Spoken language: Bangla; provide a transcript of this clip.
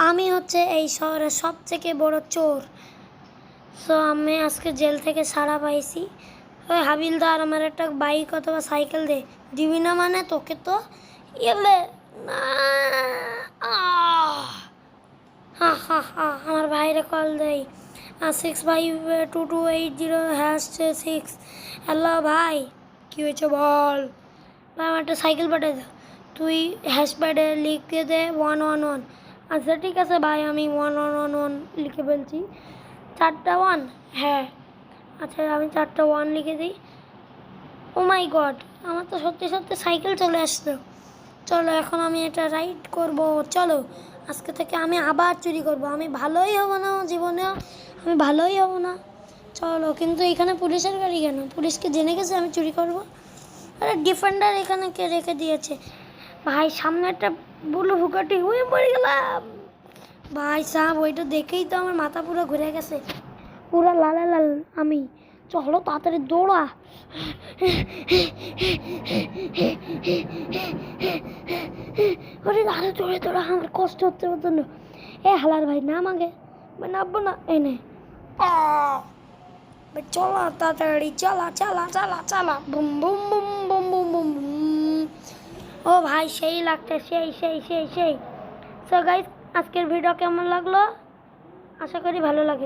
আমি হচ্ছে এই শহরের সবথেকে বড় চোর। সো আমি আজকে জেল থেকে ছাড়া পাইছি। ওই হাবিলদার আমার একটা বাইক অথবা সাইকেল দিবি না? মানে তোকে তো এলে না। হা হা হা, আমার ভাইরে কল দেই 652280#6। হ্যালো ভাই, কী হয়েছে বল? ভাই আমার একটা সাইকেল পাঠিয়ে দে। তুই হ্যাশপ্যাডে লিখে দে 111। আচ্ছা ঠিক আছে ভাই, আমি 1111 লিখে ফেলছি। 4টা 1? হ্যাঁ। আচ্ছা আমি 4টা 1 লিখে দিই। ও মাই গড, আমার তো সত্যি সত্যি সাইকেল চলে আসতো। চলো এখন আমি এটা রাইড করব। চলো আজকে থেকে আমি আবার চুরি করব। আমি ভালোই হব না জীবনে, আমি ভালোই হব না। চলো, কিন্তু এখানে পুলিশের গাড়ি কেন? পুলিশকে জেনে গেছে আমি চুরি করব? আরে ডিফেন্ডার এখানে কে রেখে দিয়েছে? ভাই সামনে একটা বুলু বুগাটি, হয়ে পড়ে গেলাম। ভাই সাহেব, ওইটা দেখেই তো আমার মাথা পুরো ঘুরে গেছে, পুরো লাল লাল আমি। চলো তাড়াতাড়ি দৌড়া। ওরে আরে দৌড়ে দৌড়া, আমার কষ্ট হচ্ছে প্রচন্ড। এ হালার ভাই নাম আগে। নামবো না এনে। চলা তাড়াতাড়ি, চালা চালা চালা চালা, boom boom boom boom boom boom boom. ও ভাই সেই লাগছে, সেই সেই সেই সেই। সো গাইস, আজকের ভিডিও কেমন লাগলো? আশা করি ভালো লাগে।